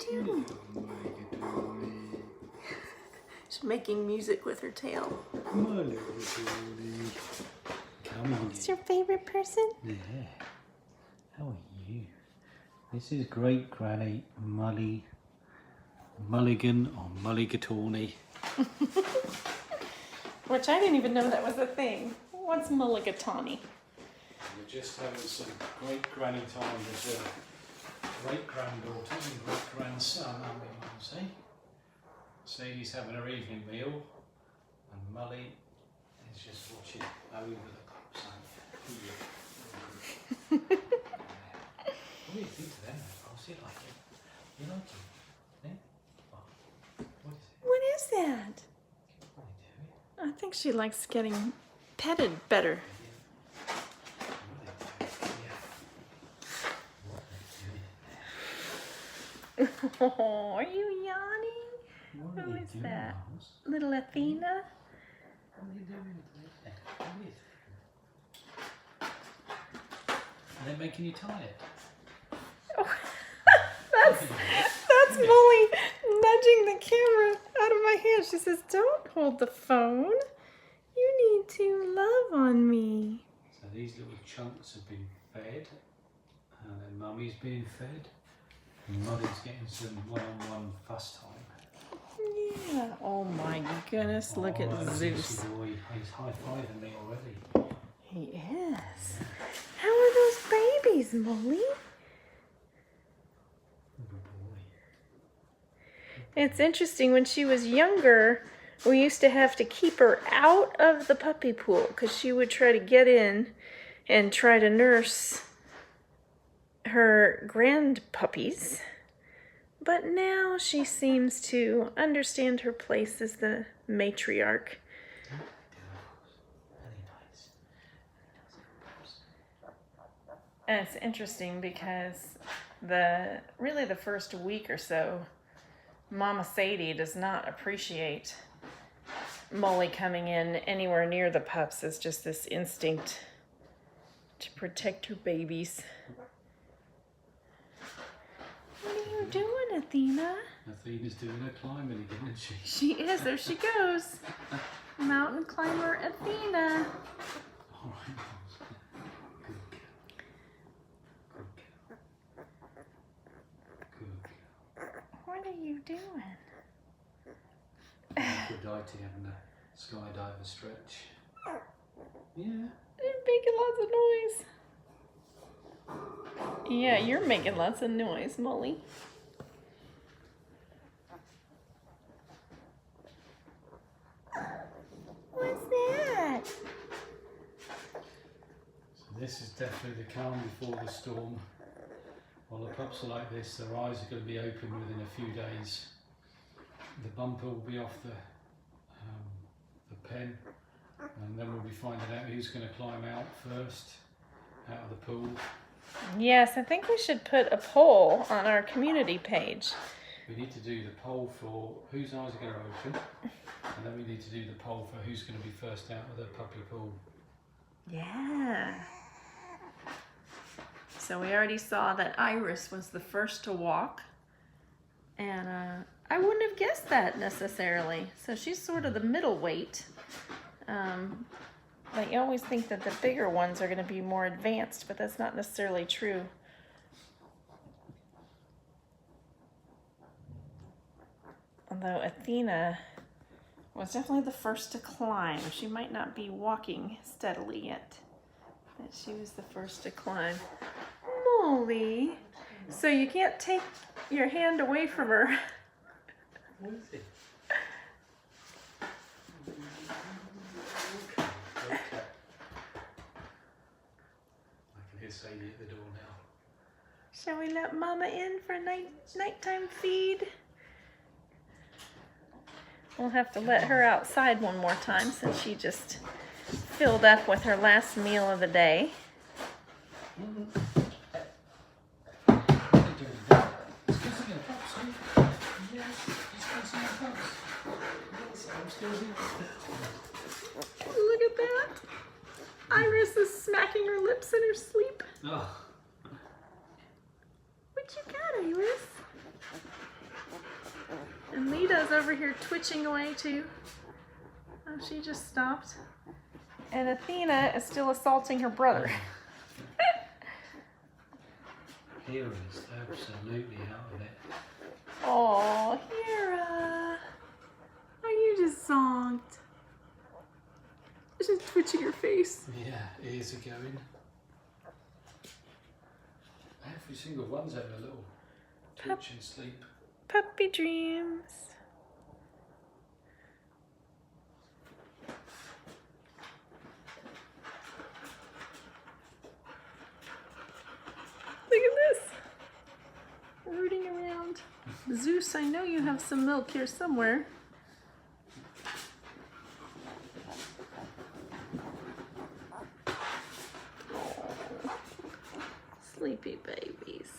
you doing? She's making music with her tail. Come on. Who's your favorite person? Yeah. How are you? This is Great Granny Mulligan or Mulligatawny. Which I didn't even know that was a thing. What's mulligatawny? We're just having some great granny time with great granddaughter and great grandson, aren't we, Mumsy? Sadie's having her evening meal, and Mully is just watching over the pups. What do you think to them? Pups? You like it? You like it? Eh? What is it? What is that? I think she likes getting petted better. Oh, are you yawning? Who is that? Little Athena? What are you doing? Are they making you tired? Oh, that's Mully nudging the camera out of my hand. She says, "Don't hold the phone. You need to love on me." So these little chunks have been fed, and then Mummy's being fed, and Mully's getting some one-on-one fuss time. Yeah. Oh my goodness, look at Zeus. Boy. He's high-fiving me already. He is. How are those babies, Mully? Good boy. It's interesting, when she was younger, we used to have to keep her out of the puppy pool because she would try to get in and try to nurse her grand puppies. But now she seems to understand her place as the matriarch. And it's interesting because really the first week or so, Mama Sadie does not appreciate Mully coming in anywhere near the pups. It's just this instinct to protect her babies. What are you doing, Athena? Athena's doing her climbing again, isn't she? She is. There she goes. Mountain climber Athena. All right. What are you doing? Aphrodite having a skydiver stretch. Yeah. You're making lots of noise. Yeah, you're making lots of noise, Mully. What's that? So this is definitely the calm before the storm. While the pups are like this, their eyes are going to be open within a few days. The bumper will be off the pen, and then we'll be finding out who's going to climb out first, out of the pool. Yes, I think we should put a poll on our community page. We need to do the poll for whose eyes are going to open, and then we need to do the poll for who's going to be first out of the puppy pool. Yeah. So we already saw that Iris was the first to walk, and I wouldn't have guessed that necessarily. So she's sort of the middleweight. But you always think that the bigger ones are going to be more advanced, but that's not necessarily true. Although Athena was definitely the first to climb. She might not be walking steadily yet, but she was the first to climb. Mully, so you can't take your hand away from her. What is it? I can hear Sadie at the door now. Shall we let Mama in for a nighttime feed? We'll have to let her outside one more time since she just filled up with her last meal of the day. Look at that. Iris is smacking her lips in her sleep. Oh. What you got, Iris? And Leda's over here twitching away too. Oh, she just stopped. And Athena is still assaulting her brother. Hera is absolutely out of it. Oh, Hera. Are you just zonked? She's twitching her face. Yeah, ears are going. Every single one's having a little twitch and sleep. Puppy dreams. Look at this. Rooting around. Zeus, I know you have some milk here somewhere. Sleepy babies.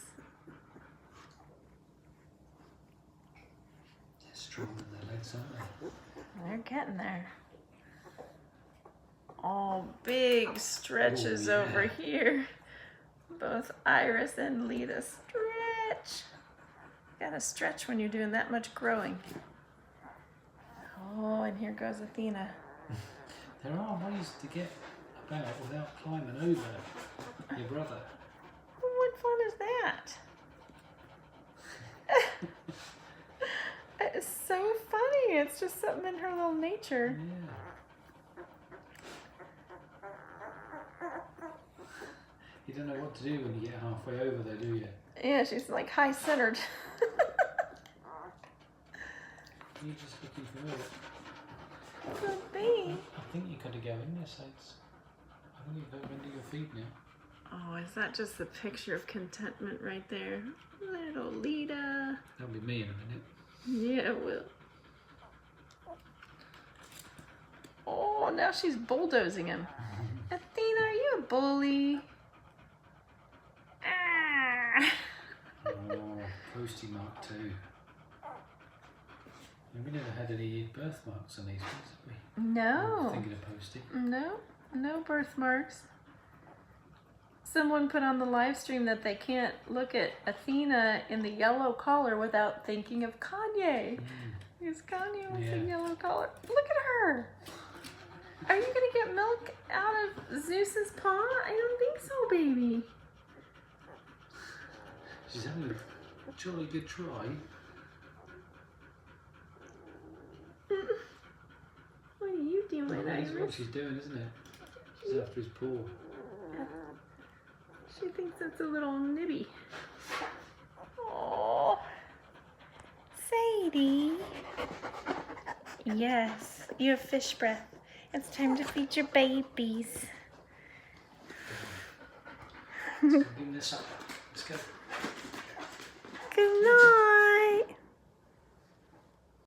They're strong in their legs, aren't they? They're getting there. Oh, big stretches over here. Both Iris and Leda stretch. Gotta stretch when you're doing that much growing. Oh, and here goes Athena. There are ways to get about without climbing over your brother. What fun is that? It's so funny. It's just something in her little nature. Yeah. You don't know what to do when you get halfway over there, do you? Yeah, she's like high-centered. You're just looking for it. Could be. I think you got to go in your sides. I think you've got to under your feet now. Oh, is that just the picture of contentment right there? Little Leda. That'll be me in a minute. Yeah, it will. Oh, now she's bulldozing him. Athena, are you a bully? Ah. Oh, postie mark too. We never had any birthmarks on these ones, have we? No. Thinking of postie. No birthmarks. Someone put on the live stream that they can't look at Athena in the yellow collar without thinking of Kanye. Because Kanye was the yellow collar. Look at her. Are you gonna get milk out of Zeus's paw? I don't think so, baby. She's having a jolly good try. What are you doing, That's what Iris? she's doing, isn't it? She's after his paw. She thinks it's a little nibby. Oh, Sadie. Yes, you have fish breath. It's time to feed your babies. Let's go. Let's go. Come on.